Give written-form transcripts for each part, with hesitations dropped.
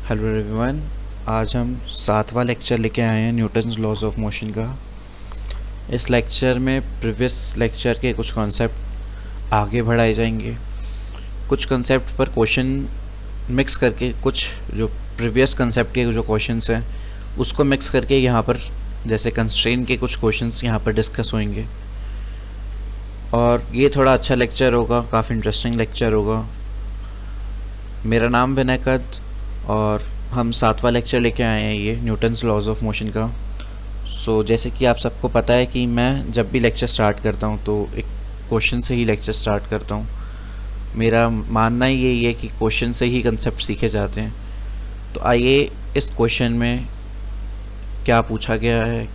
Hello everyone. आज हम 7वां lecture लेके आए हैं न्यूटन्स लॉज ऑफ मोशन का। इस लेक्चर में प्रीवियस लेक्चर के कुछ कॉन्सेप्ट आगे बढ़ाए जाएंगे। कुछ कॉन्सेप्ट पर क्वेश्चन मिक्स करके, कुछ जो प्रीवियस कॉन्सेप्ट के जो क्वेश्चंस हैं उसको मिक्स करके यहाँ पर जैसे कंस्ट्रेन के कुछ क्वेश्चंस यहाँ पर डिस्कस होंगे। और ये थोड़ा अच्छा लेक्चर होगा, काफ़ी इंटरेस्टिंग लेक्चर होगा। मेरा नाम विनय कद और हम 7वां लेक्चर लेके आए हैं ये न्यूटन्स लॉज ऑफ मोशन का। जैसे कि आप सबको पता है कि मैं जब भी लेक्चर स्टार्ट करता हूँ तो एक क्वेश्चन से ही लेक्चर स्टार्ट करता हूँ। मेरा मानना ही यही है कि क्वेश्चन से ही कंसेप्ट सीखे जाते हैं। तो आइए इस क्वेश्चन में क्या पूछा गया है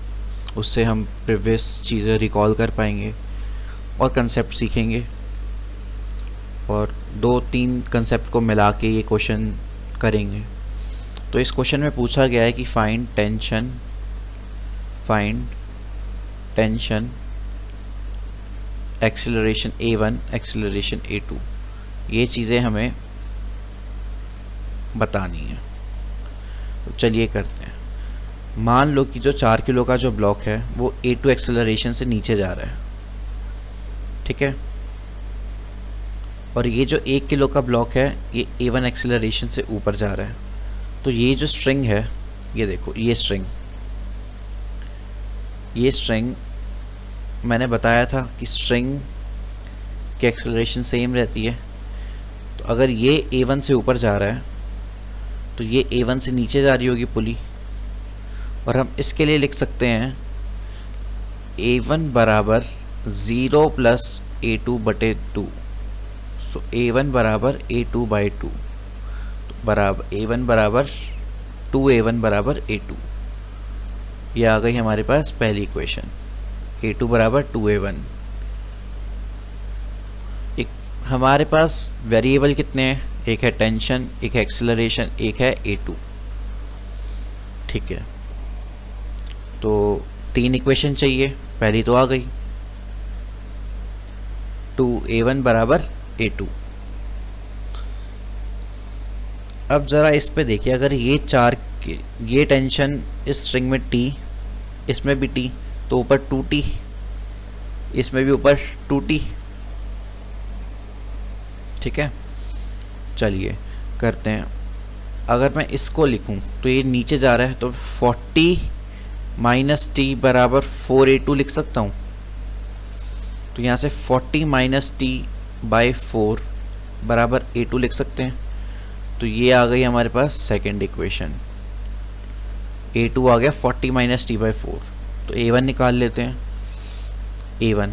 उससे हम प्रीवियस चीज़ें रिकॉल कर पाएंगे और कंसेप्ट सीखेंगे, और 2-3 कंसेप्ट को मिला के ये क्वेश्चन करेंगे। तो इस क्वेश्चन में पूछा गया है कि find tension acceleration A1 acceleration A2, ये चीज़ें हमें बतानी है। तो चलिए करते हैं। मान लो कि जो 4 किलो का जो ब्लॉक है वो A2 एक्सेलरेशन से नीचे जा रहा है, ठीक है, और ये जो 1 किलो का ब्लॉक है ये A1 एक्सेलरेशन से ऊपर जा रहा है। तो ये जो स्ट्रिंग है, ये देखो, ये स्ट्रिंग मैंने बताया था कि स्ट्रिंग की एक्सेलरेशन सेम रहती है। तो अगर ये A1 से ऊपर जा रहा है तो ये A1 से नीचे जा रही होगी पुली, और हम इसके लिए लिख सकते हैं A1 बराबर 0 प्लस A2 बटे 2। सो A1 बराबर A2 बाई 2, तो बराबर A1 बराबर 2A1 बराबर A2। ये आ गई हमारे पास पहली इक्वेशन, A2 बराबर 2A1। एक हमारे पास वेरिएबल कितने हैं, एक है टेंशन, एक है एक्सेलरेशन, एक है A2, ठीक है। तो 3 इक्वेशन चाहिए, पहली तो आ गई 2A1 बराबर A2। अब ज़रा इस पे देखिए, अगर ये टेंशन इस स्ट्रिंग में T, इसमें भी T, तो ऊपर 2T, इसमें भी ऊपर 2T, ठीक है। चलिए करते हैं। अगर मैं इसको लिखूं तो ये नीचे जा रहा है, तो 40 माइनस T बराबर 4A2 लिख सकता हूँ। तो यहाँ से 40 माइनस T बाई 4 बराबर A2 लिख सकते हैं। तो ये आ गई हमारे पास सेकेंड इक्वेशन। A2 आ गया 40 माइनस T बाई 4। तो A1 निकाल लेते हैं। A1,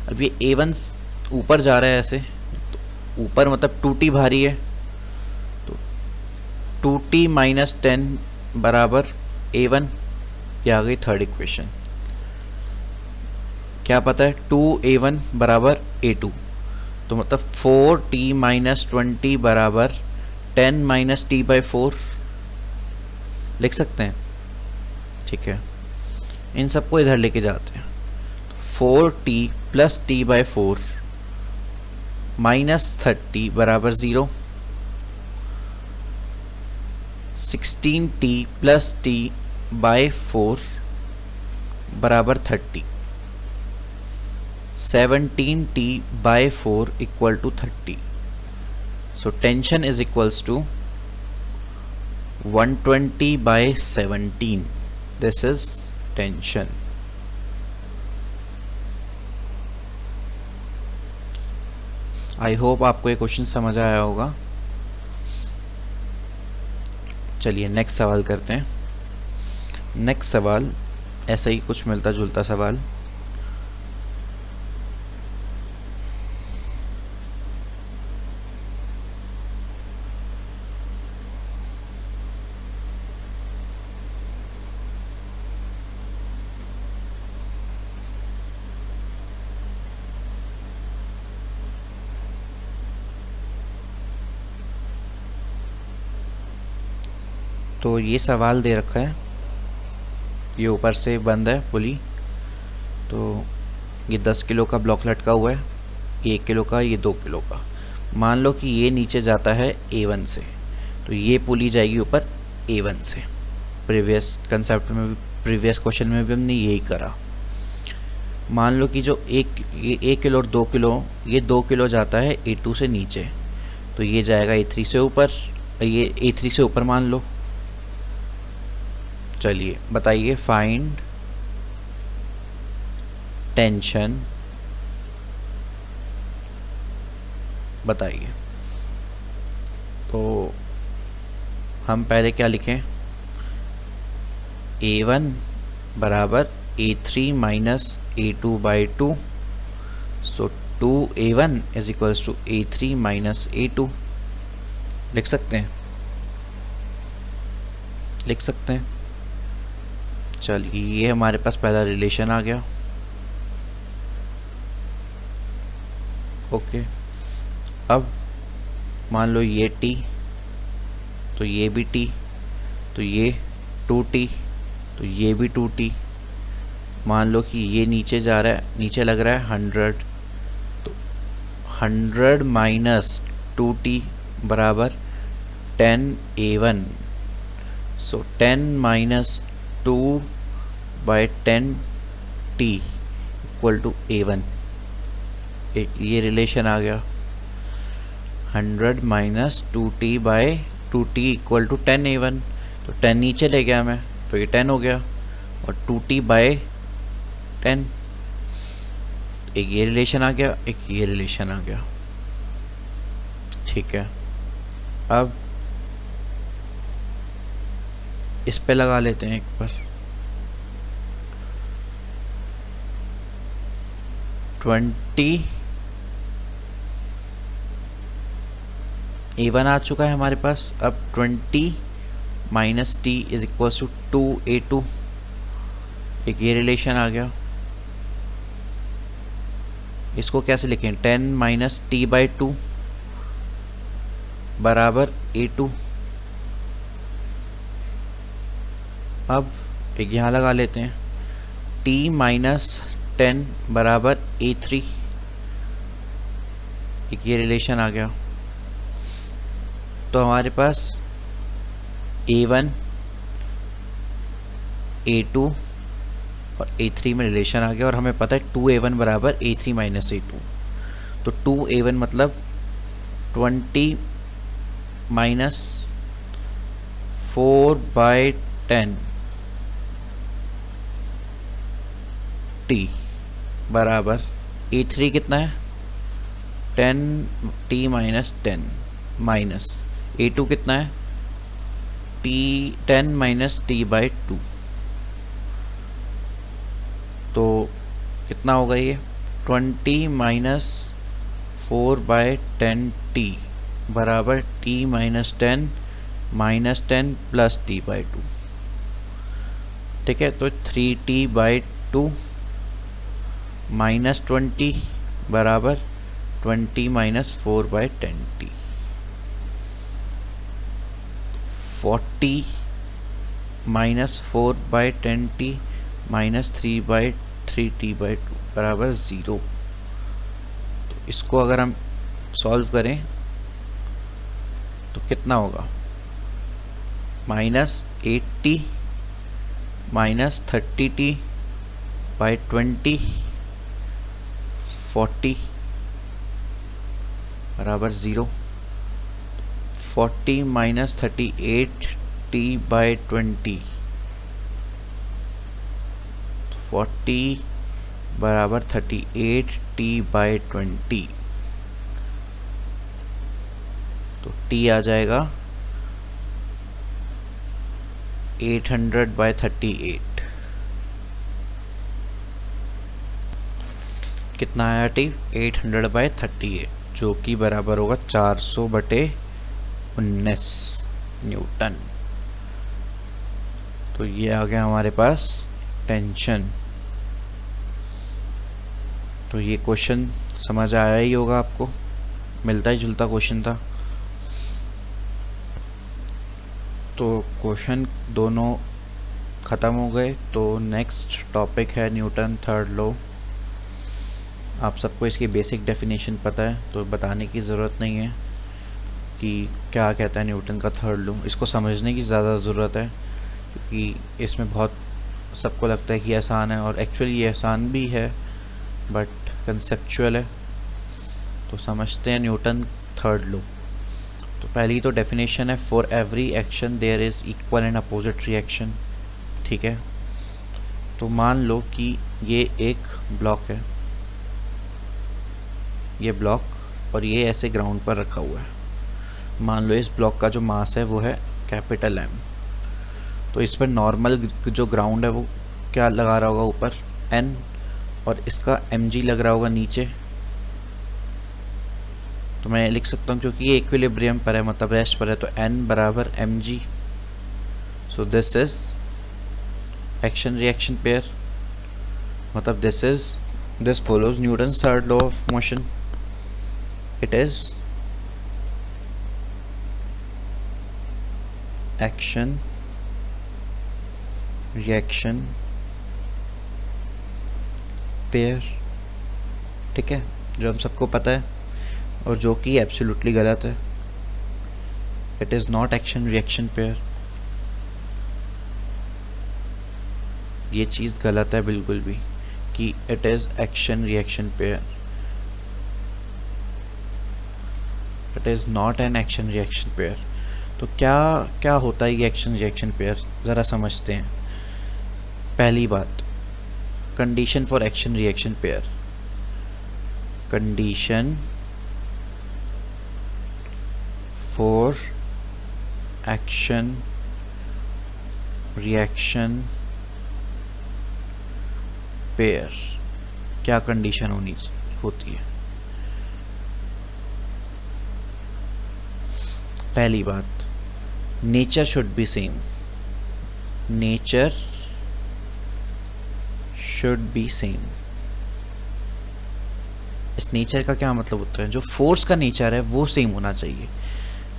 अब ये A1 ऊपर जा रहा है ऐसे, तो ऊपर मतलब 2T भारी है, तो 2T माइनस 10 बराबर A1। ये आ गई थर्ड इक्वेशन। क्या पता है, 2A1 बराबर A2, तो मतलब 4T माइनस 20 बराबर 10 माइनस T बाई 4 लिख सकते हैं, ठीक है। इन सबको इधर लेके जाते हैं। तो 4T plus T by 4 minus 30 बराबर 0। 16T प्लस T बाई 4 बराबर 30। 17T by 4 equal to 30. So tension is equals to 120 by 17. This is tension. I hope आपको ये क्वेश्चन समझ आया होगा। चलिए नेक्स्ट सवाल करते हैं। नेक्स्ट सवाल ऐसा ही कुछ मिलता जुलता सवाल। तो ये सवाल दे रखा है, ये ऊपर से बंद है पुली, तो ये 10 किलो का ब्लॉक लटका हुआ है, ये 1 किलो का, ये 2 किलो का। मान लो कि ये नीचे जाता है A1 से, तो ये पुली जाएगी ऊपर A1 से। प्रीवियस कंसेप्ट में भी, प्रीवियस क्वेश्चन में भी हमने यही करा। मान लो कि जो ये 1 किलो और 2 किलो, ये 2 किलो जाता है A2 से नीचे, तो ये जाएगा A3 से ऊपर, ये A3 से ऊपर मान लो। चलिए बताइए, फाइंड टेंशन बताइए। तो हम पहले क्या लिखें, A1 बराबर A3 minus A2 by 2, so 2A1 is equals to A3 minus A2। लिख सकते हैं, लिख सकते हैं। चलिए ये हमारे पास पहला रिलेशन आ गया। ओके, अब मान लो ये T, तो ये भी T, तो ये 2T, तो ये भी 2T। मान लो कि ये नीचे जा रहा है, नीचे लग रहा है 100, तो 100 माइनस 2T बराबर 10A1, so 10 minus 2 by 10T equal to A1। एक ये रिलेशन आ गया, 100 minus 2T by 2T equal to 10A1, तो 10 नीचे ले गया मैं, तो ये 10 हो गया, और 2T बाई 10, एक ये रिलेशन आ गया, एक ये रिलेशन आ गया। ठीक है, अब इस पे लगा लेते हैं एक बार। 20 A1 आ चुका है हमारे पास। अब 20 minus T is equal to 2A2, एक ये रिलेशन आ गया। इसको कैसे लिखें, 10 माइनस T बाई 2 बराबर A2। अब एक यहाँ लगा लेते हैं, T माइनस 10 बराबर A3, एक ये रिलेशन आ गया। तो हमारे पास A1, A2 और A3 में रिलेशन आ गया, और हमें पता है 2A1 बराबर A3 माइनस A2। तो 2A1 मतलब 20 माइनस 4 बाई 10 T बराबर A3 कितना है, 10T माइनस 10 माइनस A2 कितना है, T 10 माइनस T बाई 2। तो कितना होगा ये, 20 माइनस 4 बाई 10T बराबर T minus 10 minus 10 plus T by 2। ठीक है, तो 3T बाई 2 माइनस 20 बराबर 20 minus 4 by 10T। 40 minus 4 by 10T minus 3 by 3T by 2 बराबर 0। तो इसको अगर हम सॉल्व करें तो कितना होगा, minus 8T minus 30T by 20 40 बराबर 0। 40 माइनस 38T बाई 20, 40 बराबर 38T बाई 20। तो T आ जाएगा 800 बाई 38। कितना आया T, 800 बाई 38, जो कि बराबर होगा 400 बटे 19 न्यूटन। तो ये आ गया हमारे पास टेंशन। तो ये क्वेश्चन समझ आया ही होगा आपको, मिलता ही जुलता क्वेश्चन था। तो क्वेश्चन दोनों ख़त्म हो गए। तो नेक्स्ट टॉपिक है न्यूटन थर्ड लॉ। आप सबको इसकी बेसिक डेफिनेशन पता है, तो बताने की ज़रूरत नहीं है कि क्या कहता है न्यूटन का थर्ड लॉ। इसको समझने की ज़्यादा ज़रूरत है क्योंकि इसमें बहुत सबको लगता है कि आसान है, और एक्चुअली ये आसान भी है बट कंसेप्चुअल है। तो समझते हैं न्यूटन थर्ड लॉ। तो पहली तो डेफिनेशन है, for every action there is equal and opposite reaction. ठीक है, तो मान लो कि ये एक ब्लॉक है, ये ब्लॉक, और ये ऐसे ग्राउंड पर रखा हुआ है। मान लो इस ब्लॉक का जो मास है वो है कैपिटल M। तो इस पर नॉर्मल जो ग्राउंड है वो क्या लगा रहा होगा ऊपर, N, और इसका mg लग रहा होगा नीचे। तो मैं लिख सकता हूँ क्योंकि ये इक्विलिब्रियम पर है, मतलब रेस्ट पर है, तो N बराबर mg। So this is action reaction pair, मतलब this follows Newton's third law of motion. It is action reaction pair. ठीक है, जो हम सबको पता है और जो कि एब्सोल्युटली गलत है। It is not action reaction pair. ये चीज़ गलत है बिल्कुल भी कि it is action reaction pair. It is not an action reaction pair. तो क्या क्या होता है ये एक्शन रिएक्शन पेयर, ज़रा समझते हैं। पहली बात, condition for action reaction pair. Condition for action reaction pair, क्या कंडीशन होती है। पहली बात, nature should be same. Nature should be same. इस नेचर का क्या मतलब होता है, जो फोर्स का नेचर है वो सेम होना चाहिए।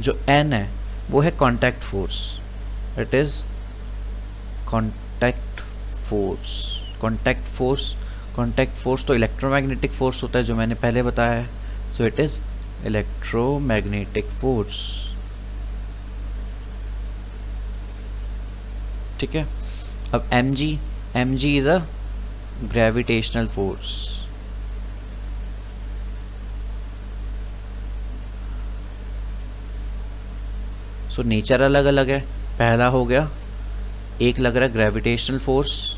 जो N है वो है contact force. It is contact force. Contact force तो इलेक्ट्रोमैग्नेटिक फोर्स होता है, जो मैंने पहले बताया है। So it is electromagnetic force. ठीक है, अब mg is a gravitational force. So nature अलग अलग है। पहला हो गया, एक लग रहा है ग्रेविटेशनल फोर्स,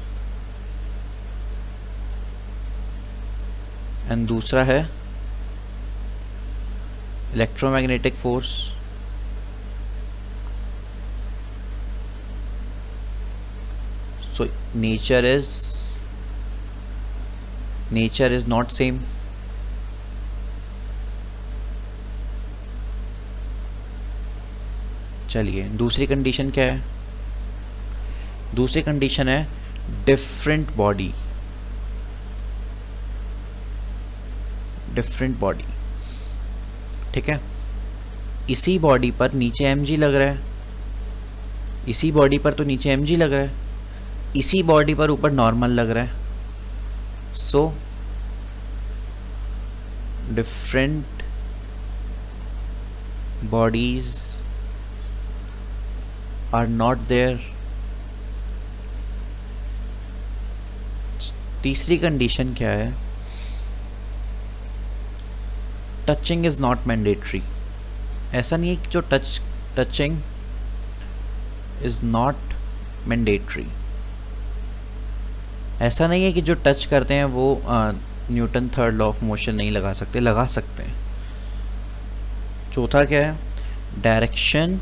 एंड दूसरा है electromagnetic force. So nature is not same. चलिए, दूसरी कंडीशन क्या है। दूसरी कंडीशन है डिफरेंट बॉडी। ठीक है, इसी बॉडी पर नीचे mg लग रहा है, इसी बॉडी पर तो नीचे mg लग रहा है, इसी बॉडी पर ऊपर नॉर्मल लग रहा है। So different bodies are not there. तीसरी कंडीशन क्या है, टचिंग इज नॉट मैंडेटरी। ऐसा नहीं है कि जो टचिंग इज नॉट मैंडेटरी। ऐसा नहीं है कि जो टच करते हैं वो Newton third law of motion नहीं लगा सकते, लगा सकते हैं। चौथा क्या है, डायरेक्शन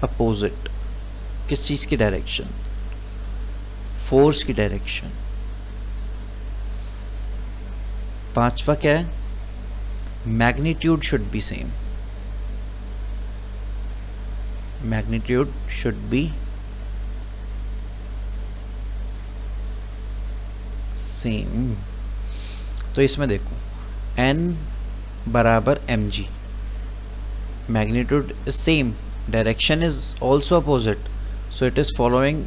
अपोजिट। किस चीज़ की डायरेक्शन, फोर्स की डायरेक्शन। पांचवा क्या है, magnitude should be same. Magnitude should be same. तो इसमें देखो, n बराबर mg, magnitude is same, direction is also opposite, so it is following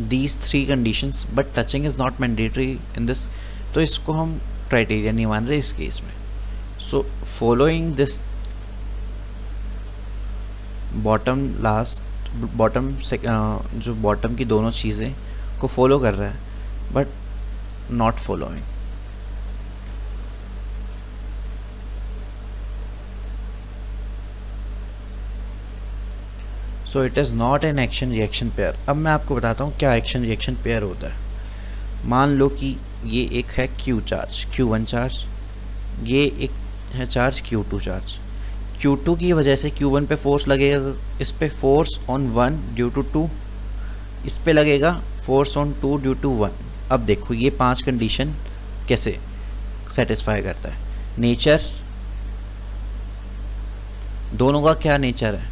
these three conditions, but touching is not mandatory in this। तो इसको हम criteria नहीं मान रहे इस केस में। सो फॉलोइंग दिस बॉटम से जो बॉटम की दोनों चीज़ें को फॉलो कर रहा है but not following. So it is not an action reaction pair. अब मैं आपको बताता हूँ क्या एक्शन रिएक्शन पेयर होता है. मान लो कि ये एक है Q चार्ज, Q1 चार्ज, ये एक है चार्ज Q2 चार्ज. Q2 की वजह से Q1 पे फोर्स लगेगा, इस पे फोर्स ऑन 1 ड्यू टू 2, इस पे लगेगा फोर्स ऑन 2 ड्यू टू 1. अब देखो ये 5 कंडीशन कैसे सेटिस्फाई करता है. नेचर, दोनों का क्या नेचर है,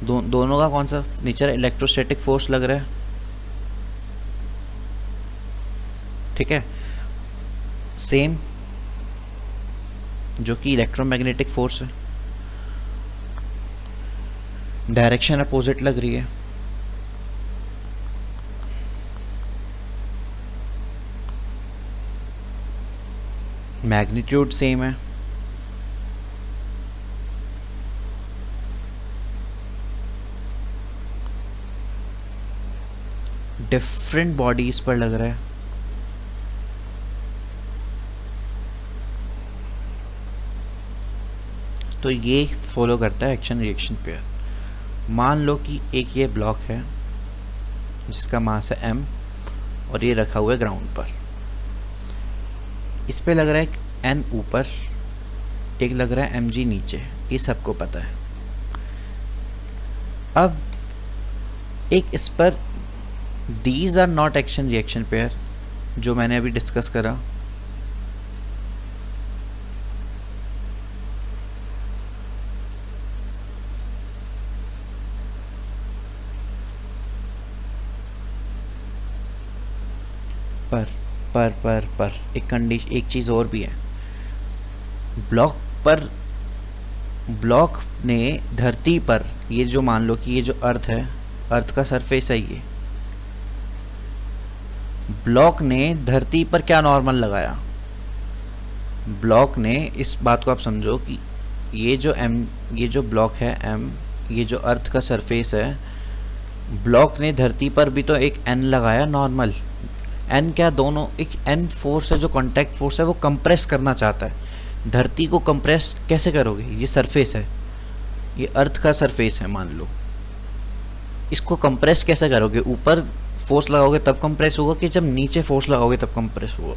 दोनों का कौन सा नेचर है, इलेक्ट्रोस्टैटिक फोर्स लग रहा है, ठीक है, सेम जो कि इलेक्ट्रोमैग्नेटिक फोर्स है. डायरेक्शन अपोजिट लग रही है, मैग्नीट्यूड सेम है, डिफरेंट बॉडीज पर लग रहा है, तो ये फॉलो करता है एक्शन रिएक्शन पेयर. मान लो कि एक ये ब्लॉक है जिसका मास है m और ये रखा हुआ है ग्राउंड पर. इस पे लग रहा है n ऊपर, एक लग रहा है mg नीचे, ये सबको पता है. अब एक इस पर these are not action reaction pair जो मैंने अभी डिस्कस करा. पर एक कंडीशन, एक चीज़ और भी है. ब्लॉक ने धरती पर, ये जो मान लो कि ये जो अर्थ है, अर्थ का सरफेस है, ये ब्लॉक ने धरती पर क्या नॉर्मल लगाया. ब्लॉक ने, इस बात को आप समझो कि ये जो ब्लॉक है m, ये जो अर्थ का सरफेस है, ब्लॉक ने धरती पर भी तो एक n लगाया नॉर्मल. n क्या, दोनों एक n फोर्स है जो कांटेक्ट फोर्स है, वो कंप्रेस करना चाहता है. धरती को कंप्रेस कैसे करोगे, ये सरफेस है, ये अर्थ का सरफेस है मान लो, इसको कंप्रेस कैसे करोगे. ऊपर फोर्स लगाओगे तब कंप्रेस होगा कि जब नीचे फोर्स लगाओगे तब कंप्रेस होगा.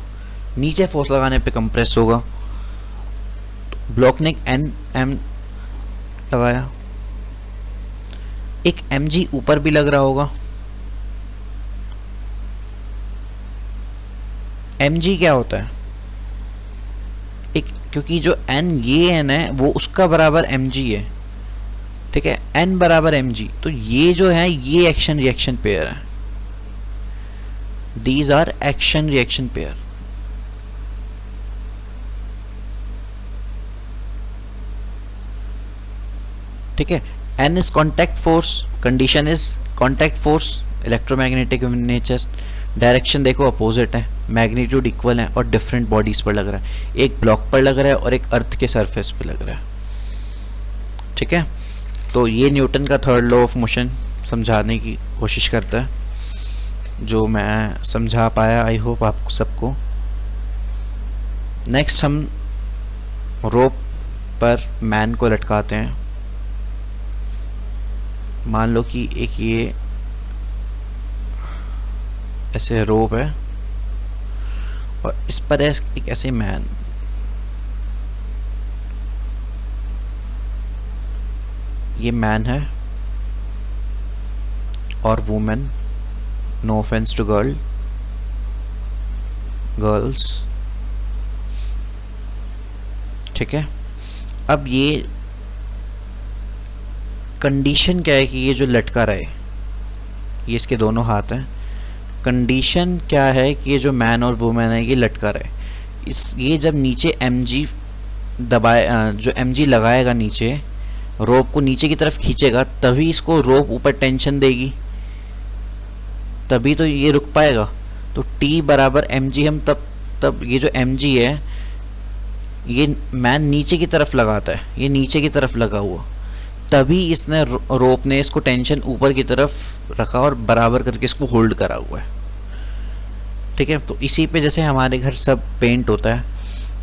नीचे फोर्स लगाने पे कंप्रेस होगा. ब्लॉक ने एक m लगाया, एक mg ऊपर भी लग रहा होगा. mg क्या होता है, एक, क्योंकि जो n ये n है वो उसका बराबर mg है, ठीक है, n बराबर mg, तो ये जो है ये एक्शन रिएक्शन पेयर है. These are action reaction pair. ठीक है, n is contact force, condition is contact force, electromagnetic nature, direction देखो अपोजिट है, मैग्नीट्यूड इक्वल है और डिफरेंट बॉडीज पर लग रहा है. एक ब्लॉक पर लग रहा है और एक अर्थ के सरफेस पर लग रहा है. ठीक है, तो ये न्यूटन का थर्ड लॉ ऑफ मोशन समझाने की कोशिश करता है, जो मैं समझा पाया. आई होप आपको सबको. नेक्स्ट हम रोप पर मैन को लटकाते हैं. मान लो कि एक ये ऐसे रोप है और इस पर है एक ऐसे मैन. ये मैन है और women, no offense to girls. ठीक है, अब ये कंडीशन क्या है कि ये जो लटका रहा है, ये इसके दोनों हाथ हैं. कंडीशन क्या है कि ये जो मैन और वुमेन है ये लटका रहा है. ये जब नीचे mg दबाए, जो mg लगाएगा नीचे, रोप को नीचे की तरफ खींचेगा, तभी इसको रोप ऊपर टेंशन देगी, तभी तो ये रुक पाएगा. तो T बराबर mg, हम तब ये जो mg है ये मैन नीचे की तरफ लगाता है, ये नीचे की तरफ लगा हुआ, तभी इसने रोप ने इसको टेंशन ऊपर की तरफ रखा और बराबर करके इसको होल्ड करा हुआ है। ठीक है, तो इसी पे जैसे हमारे घर सब पेंट होता है,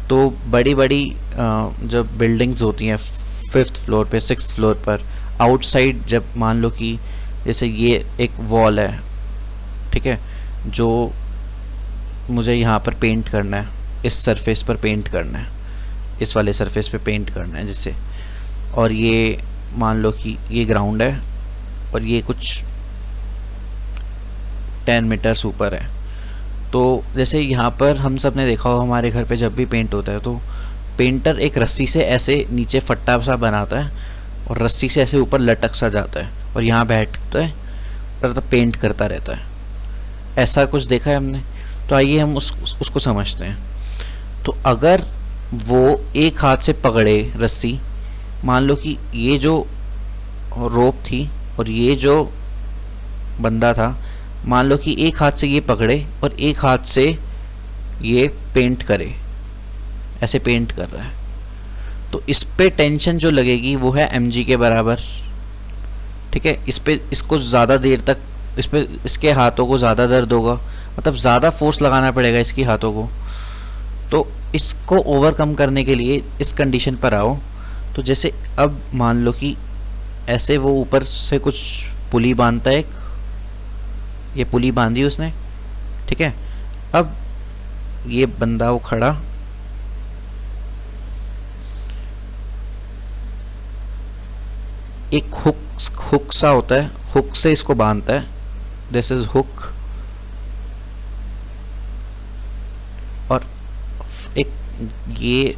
तो बड़ी बड़ी जब बिल्डिंग्स होती हैं 5th फ्लोर पे 6th फ्लोर पर, आउटसाइड जब मान लो कि जैसे ये एक वॉल है, ठीक है, जो मुझे यहाँ पर पेंट करना है, इस सरफेस पर पेंट करना है, इस वाले सरफेस पे पेंट करना है जिससे, और ये मान लो कि ये ग्राउंड है और ये कुछ 10 मीटर्स ऊपर है। तो जैसे यहाँ पर हम सब ने देखा हो, हमारे घर पे जब भी पेंट होता है तो पेंटर एक रस्सी से ऐसे नीचे फट्टा सा बनाता है और रस्सी से ऐसे ऊपर लटक सा जाता है और यहाँ बैठता है और तो पेंट करता रहता है। ऐसा कुछ देखा है हमने। तो आइए हम उसको समझते हैं। तो अगर वो एक हाथ से पकड़े रस्सी, मान लो कि ये जो रोप थी और ये जो बंदा था, मान लो कि एक हाथ से ये पकड़े और एक हाथ से ये पेंट करे, ऐसे पेंट कर रहा है, तो इस पे टेंशन जो लगेगी वो है mg के बराबर। ठीक है, इस पे इसको ज़्यादा देर तक इस पे इसके हाथों को ज़्यादा दर्द होगा, मतलब ज़्यादा फोर्स लगाना पड़ेगा इसकी हाथों को। तो इसको ओवरकम करने के लिए इस कंडीशन पर आओ। तो जैसे अब मान लो कि ऐसे वो ऊपर से कुछ पुली बांधता है, एक ये पुली बांधी उसने, ठीक है। अब ये बंदा वो खड़ा, एक हुक सा होता है, हुक से इसको बांधता है, दिस इज हुक, और एक ये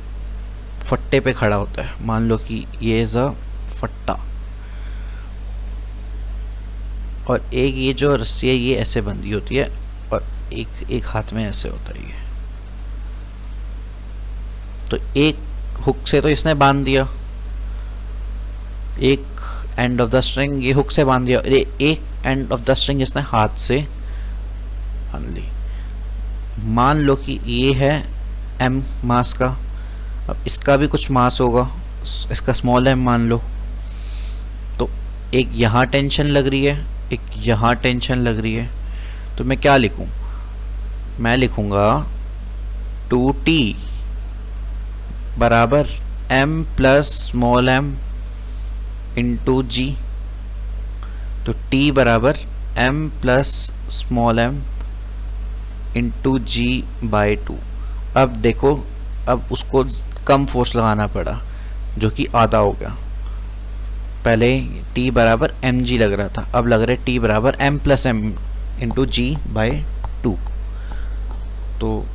फट्टे पे खड़ा होता है, मान लो कि ये इज अ फट्टा, और एक ये जो रस्सी है ये ऐसे बंधी होती है और एक हाथ में ऐसे होता है ये। तो एक हुक से तो इसने बांध दिया, एक एंड ऑफ द स्ट्रिंग ये हुक से बांध दिया, एक एंड ऑफ द स्ट्रिंग इसने हाथ से बांध ली। मान लो कि ये है m मास का, अब इसका भी कुछ मास होगा, इसका स्मॉल m मान लो। तो एक यहाँ टेंशन लग रही है, एक यहाँ टेंशन लग रही है, तो मैं क्या लिखूं? मैं लिखूंगा 2t बराबर m plus small m into g। तो t बराबर m plus small m into g by 2। अब देखो, अब उसको कम फोर्स लगाना पड़ा, जो कि आधा हो गया। पहले t बराबर mg लग रहा था, अब लग रहा है t बराबर m plus m into g by 2। तो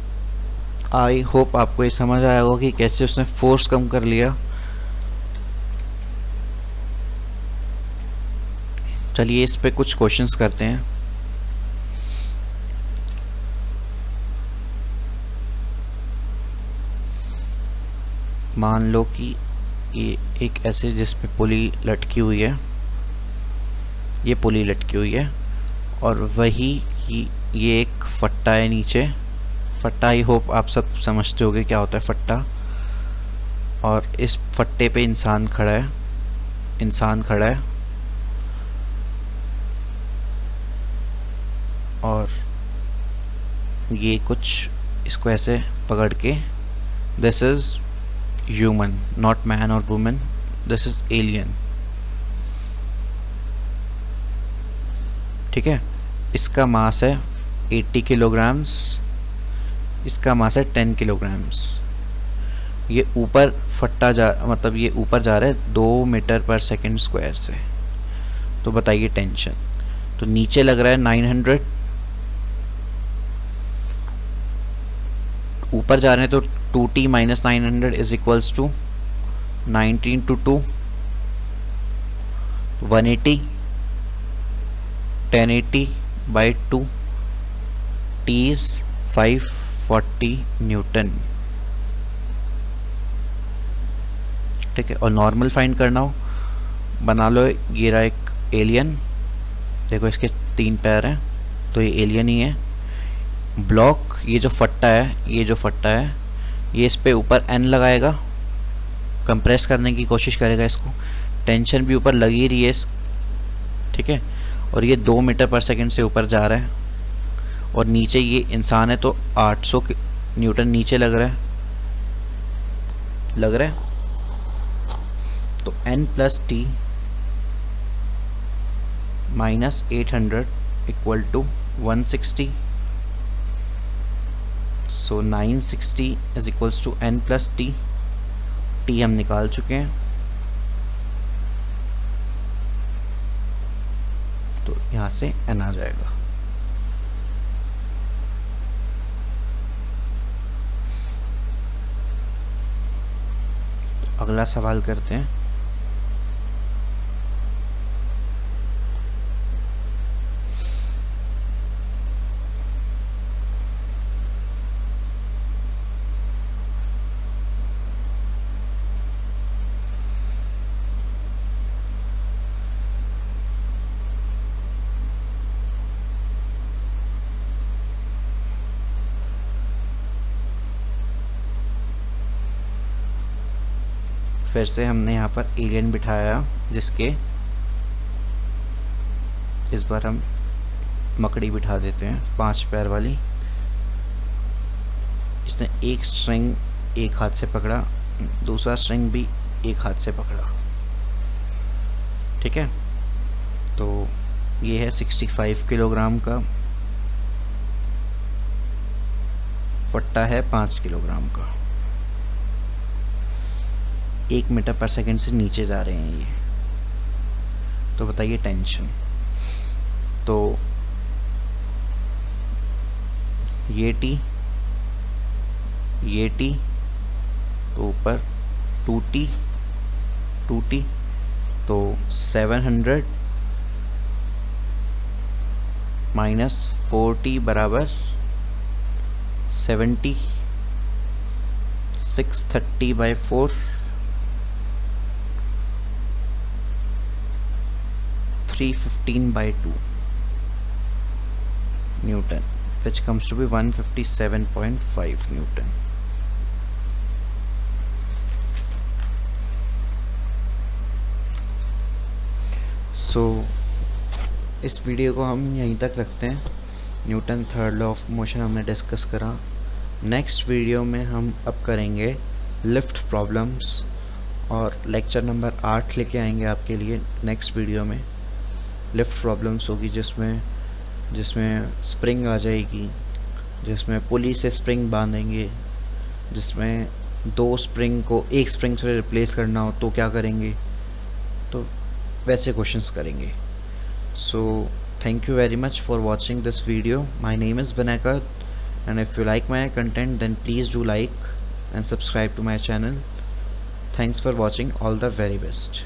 आई होप आपको ये समझ आया होगा कि कैसे उसने फोर्स कम कर लिया। चलिए इस पे कुछ क्वेश्चंस करते हैं। मान लो कि ये एक ऐसे जिस पे पुली लटकी हुई है, ये पुली लटकी हुई है, और वही ये एक फट्टा है नीचे। फट्टा आई होप आप सब समझते होंगे क्या होता है फट्टा। और इस फट्टे पे इंसान खड़ा है, इंसान खड़ा है, और ये कुछ इसको ऐसे पकड़ के, this is human, not man और वुमेन, दिस इज एलियन। ठीक है, इसका मास है 80 किलोग्राम्स, इसका मास है 10 किलोग्राम्स। ये ऊपर फट्टा मतलब ये ऊपर जा रहा है 2 मीटर पर सेकंड स्क्वायर से। तो बताइए टेंशन। तो नीचे लग रहा है 900, ऊपर जा रहे हैं तो 2t minus 900 is equals to 90 into 2, 180, 1080 by 2, t is 540 newton. ठीक है, और नॉर्मल फाइंड करना हो, बना लो ये रहा एक एलियन, देखो इसके 3 पैर हैं, तो ये एलियन ही है। ब्लॉक, ये जो फट्टा है, ये जो फट्टा है ये इस पे ऊपर n लगाएगा, कंप्रेस करने की कोशिश करेगा इसको, टेंशन भी ऊपर लगी रही है ठीक है। और ये 2 मीटर पर सेकंड से ऊपर जा रहा है, और नीचे ये इंसान है तो 800 न्यूटन नीचे लग रहा है तो n plus T minus 800 equal to 160। So 960 is equals to n plus T. T हम निकाल चुके हैं, तो यहाँ से n आ जाएगा। तो अगला सवाल करते हैं। फिर से हमने यहाँ पर एलियन बिठाया, जिसके इस बार हम मकड़ी बिठा देते हैं 5 पैर वाली। इसने एक स्ट्रिंग एक हाथ से पकड़ा, दूसरा स्ट्रिंग भी एक हाथ से पकड़ा, ठीक है। तो ये है 65 किलोग्राम का, फट्टा है 5 किलोग्राम का। 1 मीटर पर सेकंड से नीचे जा रहे हैं ये। तो बताइए टेंशन। तो ये टी तो ऊपर 2t तो 700 माइनस 4t बराबर 70, 630 by 4, 315 by 2 Newton, which comes to be 157.5 Newton. So इस वीडियो को हम यहीं तक रखते हैं। Newton third law of motion हमने डिस्कस करा। नेक्स्ट वीडियो में हम अब करेंगे लिफ्ट प्रॉब्लम्स, और लेक्चर नंबर 8 लेके आएंगे आपके लिए नेक्स्ट वीडियो में। लिफ्ट प्रॉब्लम्स होगी जिसमें स्प्रिंग आ जाएगी, जिसमें पुली से स्प्रिंग बांधेंगे, जिसमें 2 स्प्रिंग को एक स्प्रिंग से रिप्लेस करना हो तो क्या करेंगे, तो वैसे क्वेश्चंस करेंगे। So thank you very much for watching this video. My name is Vinayakar, and if you like my content then please do like and subscribe to my channel. Thanks for watching. All the very best.